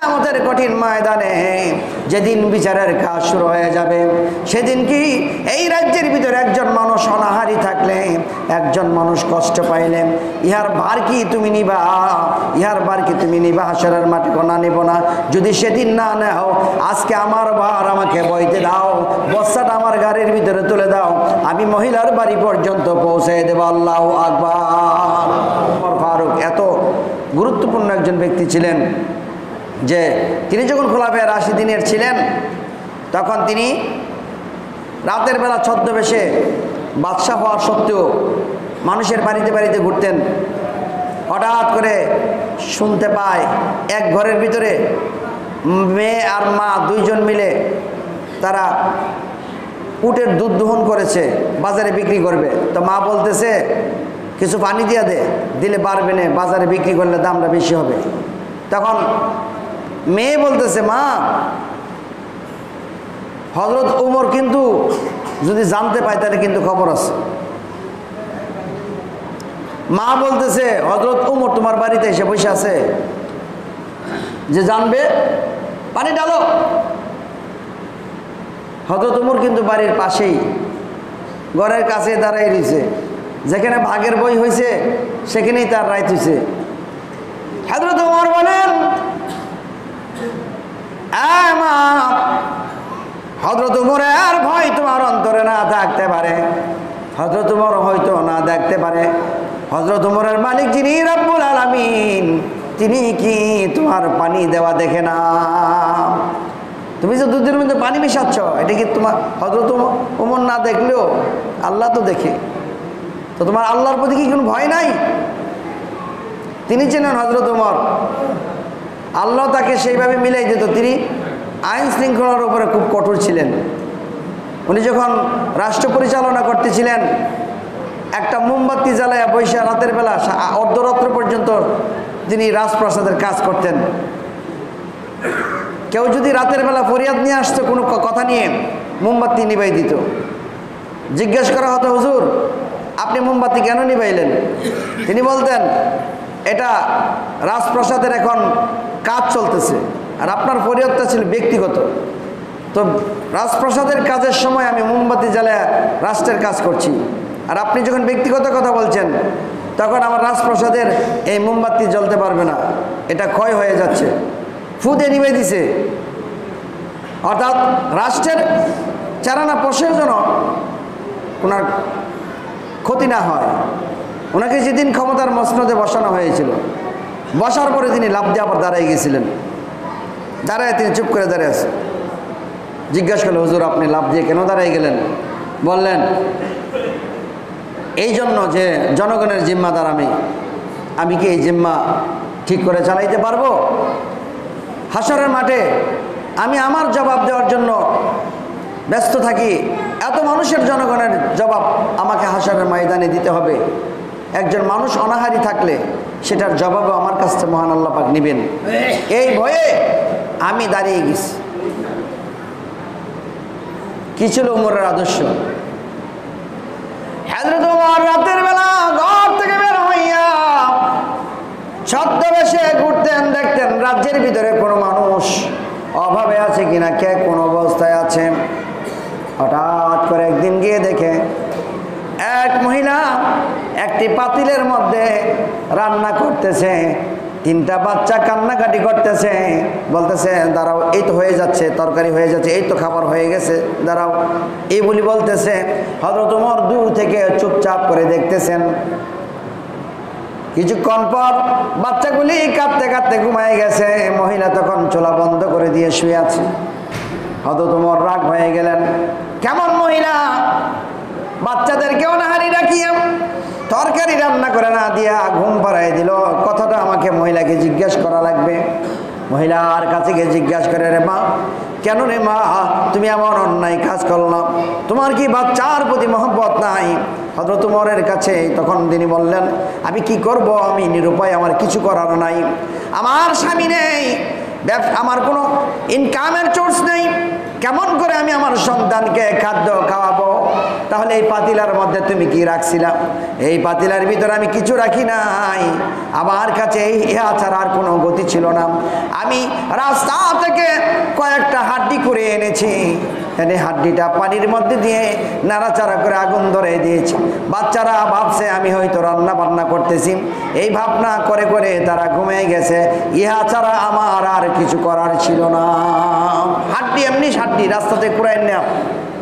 কিয়ামতের কঠিন ময়দানে যেদিন বিচারের কাজ শুরু হয়ে যাবে, সেদিন কি এই রাজ্যের ভিতরে একজন মানুষ অনাহারি থাকলে, একজন মানুষ কষ্ট পাইলে, ইহার ভার কি তুমি নিবা? ইহার ভার কি তুমি নিবা? হাসরের মাটি কোনা নিব না? যদি সেদিন না নাও, আজকে আমার ভার আমাকে বইতে দাও, বস্তাটা আমার গাড়ির ভিতরে তুলে দাও, আমি মহিলার বাড়ি পর্যন্ত পৌঁছে দেব। আল্লাহু আকবার। ওমর ফারুক এত গুরুত্বপূর্ণ একজন ব্যক্তি ছিলেন যে তিনি যখন খোলাফায়ে রাশিদিনের ছিলেন, তখন তিনি রাতের বেলা ছদ্মবেশে বাদশাহ হওয়ার সত্ত্বেও মানুষের বাড়িতে বাড়িতে ঘুরতেন। হঠাৎ করে শুনতে পায় এক ঘরের ভিতরে মেয়ে আর মা দুইজন মিলে তারা উটের দুধ দোহন করেছে, বাজারে বিক্রি করবে। তো মা বলতেছে কিছু পানি দিয়া দে, দিলে পারবে না, বাজারে বিক্রি করলে দামটা বেশি হবে। তখন মেয়ে বলতেছে, মা হযরত ওমর কিন্তু যদি জানতে পায় তাহলে কিন্তু খবর আছে। মা বলতেছে, হযরত ওমর তোমার বাড়িতে এসে বসে আছে, যে জানবে পানি ঢালো। হযরত ওমর কিন্তু বাড়ির পাশেই ঘরের কাছে দাঁড়াই রয়েছে, যেখানে ভাগের বই হয়েছে সেখানেই তার রাইত হয়েছে। হযরত ওমর বলেন, মা, হযরত ওমরের ভয় তোমার অন্তরে না থাকতে পারে, হযরত ওমর হয়তো না দেখতে পারে, হযরত ওমরের মালিক যিনি রব্বুল আলামিন, তিনি কি তোমার পানি দেওয়া দেখে না? তুমি যে দুধের মধ্যে পানি মিশাচ্ছ, এটা কি তোমার হযরত ওমর না দেখলেও আল্লাহ তো দেখে। তো তোমার আল্লাহর প্রতি কি কোনো ভয় নাই? তিনি চেনেন হযরত ওমর, আল্লাহ তাকে সেইভাবে মিলাই দিত। তিনি আইন শৃঙ্খলার উপরে খুব কঠোর ছিলেন। উনি যখন রাষ্ট্র পরিচালনা করতেছিলেন, একটা মোমবাতি জ্বালায়া বৈশা রাতের বেলা অর্ধরাত্র পর্যন্ত তিনি রাজপ্রাসাদের কাজ করতেন। কেউ যদি রাতের বেলা ফরিয়াদ নিয়ে আসতো কোনো কথা নিয়ে, মোমবাতি নিভাই দিত। জিজ্ঞেস করা হতো, হুজুর আপনি মোমবাতি কেন নিভাইলেন? তিনি বলতেন, এটা রাজপ্রাসাদের এখন কাজ চলতেছে, আর আপনার ফরিয়াদটা ছিল ব্যক্তিগত। তো রাজপ্রাসাদের কাজের সময় আমি মোমবাতি জ্বালায় রাষ্ট্রের কাজ করছি, আর আপনি যখন ব্যক্তিগত কথা বলছেন, তখন আমার রাজপ্রাসাদের এই মোমবাতি জ্বলতে পারবে না, এটা ক্ষয় হয়ে যাচ্ছে। ফুদে নিভে দিছে। অর্থাৎ রাষ্ট্রের চারানা পোষের জন্য ওনার ক্ষতি না হয়। ওনাকে যেদিন ক্ষমতার মসনদে বসানো হয়েছিল, বসার পরে তিনি লাফ দিয়ে আবার দাঁড়াই গেছিলেন। দাঁড়ায় তিনি চুপ করে দাঁড়িয়ে আছে। জিজ্ঞাসা করলো, হুজুর আপনি লাফ দিয়ে কেন দাঁড়াই গেলেন? বললেন, এই জন্য যে জনগণের জিম্মাদার আমি কি এই জিম্মা ঠিক করে চালাইতে পারবো? হাসরের মাঠে আমি আমার জবাব দেওয়ার জন্য ব্যস্ত থাকি, এত মানুষের জনগণের জবাব আমাকে হাসরের ময়দানে দিতে হবে। একজন মানুষ অনাহারি থাকলে সেটার জবাবও আমার কাছ থেকে মহান আল্লাহ পাক নেবেন, এই ভয়ে আমি দাঁড়িয়ে গেছি। কি ছিল ওমরের আদর্শ? হযরত ওমর রাতের বেলা ঘর থেকে বের হইয়া ছদ্মবেশে ঘুরতেন, দেখতেন রাজ্যের ভিতরে কোনো মানুষ অভাবে আছে কিনা, কে কোন অবস্থায় আছে। হঠাৎ করে একদিন গিয়ে দেখে এক মহিলা একটি পাতিলের মধ্যে রান্না করতেছে, তিনটা বাচ্চা কান্নাকাটি করতেছে, বলতেছে দাঁড়াও, এই তো হয়ে যাচ্ছে, তরকারি হয়ে যাচ্ছে, এই তো খাবার হয়ে গেছে, দাঁড়াও, এই বলি বলতেছে। হযরত ওমর দূর থেকে চুপচাপ করে দেখতেছেন। কিছুক্ষণ পর বাচ্চাগুলি কাঁদতে কাঁদতে ঘুমায় গেছে, মহিলা তখন চুলা বন্ধ করে দিয়ে শুয়ে আছে। হযরত ওমর রাগ হয়ে গেলেন, কেমন মহিলা, বাচ্চাদেরকে অনাহারি রাখিয়া তরকারি রান্না করে না দিয়া ঘুম পাড়াই দিল। কথাটা আমাকে মহিলাকে জিজ্ঞেস করা লাগবে। মহিলার কাছে গিয়ে জিজ্ঞাসা করে, রে মা, কেন রে মা তুমি এমন অন্যায় কাজ করলাম, তোমার কি বাচ্চার প্রতি মহব্বত নাই? হযরত ওমরের কাছে তখন তিনি বললেন, আমি কি করব, আমি নিরুপায়, আমার কিছু করার নাই, আমার স্বামী নেই, আমার কোনো ইনকামের সোর্স নেই, কেমন করে আমি আমার সন্তানকে খাদ্য খাওয়াবো? তাহলে এই পাতিলার মধ্যে তুমি কি রাখছিলা? এই পাতিলার ভিতরে আমি কিছু রাখি নাই, আমার কাছে ইহা ছাড়া আর কোনো গতি ছিল না। আমি রাস্তা থেকে কয়েকটা হাড্ডি করে এনেছি, এনে হাড্ডিটা পানির মধ্যে দিয়ে নাড়াচাড়া করে আগুন ধরে দিয়েছি। বাচ্চারা ভাবছে আমি হয়তো রান্না বান্না করতেছি, এই ভাবনা করে করে তারা ঘুমিয়ে গেছে। ইহা ছাড়া আমার আর কিছু করার ছিল না। হাড্ডি এমনি হাড্ডি রাস্তাতে কুড়াই নেওয়া,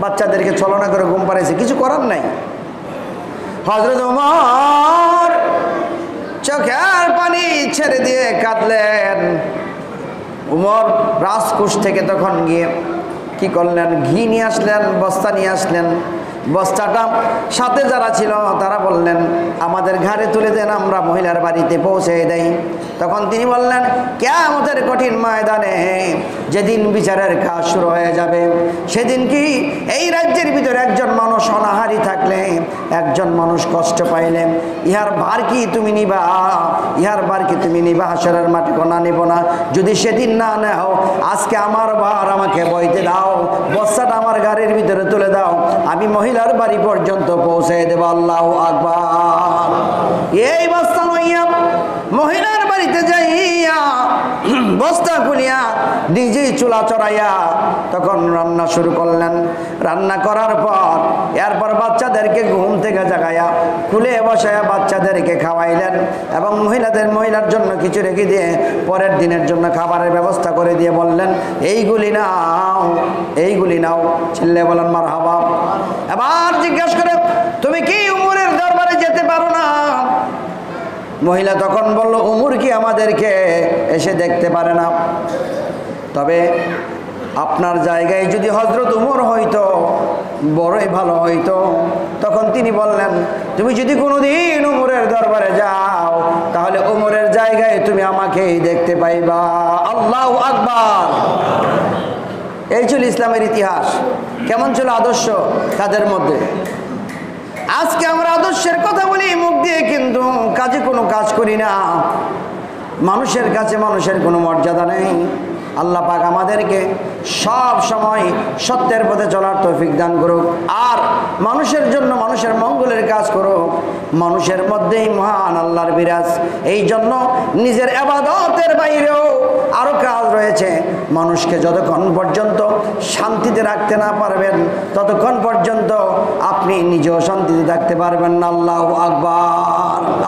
বাচ্চাদেরকে ছলনা করে ঘুম পাড়াইছে, কিছু করার নাই। হযরত ওমর চোখের পানি ছেড়ে দিয়ে কাঁদলেন। ওমর রাজকোষ থেকে তখন গিয়ে কি করলেন, ঘি নিয়ে আসলেন, বস্তা নিয়ে আসলেন। বস্তাটা সাথে যারা ছিল তারা বললেন আমাদের ঘাড়ে তুলে দেন, আমরা মহিলার বাড়িতে পৌঁছে দেই। তখন তিনি বললেন কিয়ামতের কঠিন ময়দানে যেদিন বিচারের কাজ শুরু হয়ে যাবে, সেদিন কি এই রাজ্যের ভিতরে একজন মানুষ অনাহারি থাকলে, একজন মানুষ কষ্ট পাইলে, ইহার ভার কি তুমি নিবা? ইহার ভার কি তুমি নিবা? হাসরের মাঠে কোনা নিব না। যদি সেদিন না নেও, আজকে আমার ভার আমাকে বইতে দাও, বস্তাটা আমার গাড়ির ভিতরে তুলে দাও, আমি মহিলার বাড়ি পর্যন্ত পৌঁছে দেব। আল্লাহু আকবার। এই বস্তা লইয়া মহিলার বাড়িতে যাইয়া বস্তা খুলিয়া নিজেই চুলা চড়াইয়া তখন রান্না শুরু করলেন। রান্না করার পর এরপর বাচ্চাদেরকে ঘুম থেকে জাগাইয়া খুলে বসাইয়া বাচ্চাদেরকে খাওয়াইলেন এবং মহিলার জন্য কিছু রেখে দিয়ে পরের দিনের জন্য খাবারের ব্যবস্থা করে দিয়ে বললেন এইগুলি নাও, এইগুলি নাও। ছেলে বলেন মারহাবা। এবার জিজ্ঞেস করে তুমি কি উমরের দরবারে যেতে পারো না? মহিলা তখন বলল উমর কি আমাদেরকে এসে দেখতে পারে না? তবে আপনার জায়গায় যদি হযরত উমর হইতো বড়ই ভালো হইতো। তখন তিনি বললেন তুমি যদি কোনোদিন উমরের দরবারে যাও, তাহলে উমরের জায়গায় তুমি আমাকেই দেখতে পাইবা। আল্লাহু আকবার। এই ছিল ইসলামের ইতিহাস। কেমন ছিল আদর্শ তাদের মধ্যে? আজকে আমরা আদর্শের কথা বলি মুখ দিয়ে, কিন্তু কাজে কোনো কাজ করি না। মানুষের কাছে মানুষের কোনো মর্যাদা নেই। আল্লাহ পাক আমাদেরকে সব সময় সত্যের পথে চলার তৌফিক দান করুক, আর মানুষের জন্য মানুষের মঙ্গলের কাজ করুক। মানুষের মধ্যেই মহান আল্লাহর বিরাজ। এই জন্য নিজের ইবাদতের বাইরেও আরো কাজ রয়েছে। মানুষকে যতক্ষণ পর্যন্ত শান্তিতে রাখতে না পারবেন, ততক্ষণ পর্যন্ত আপনি নিজেও শান্তিতে থাকতে পারবেন না। আল্লাহু আকবার।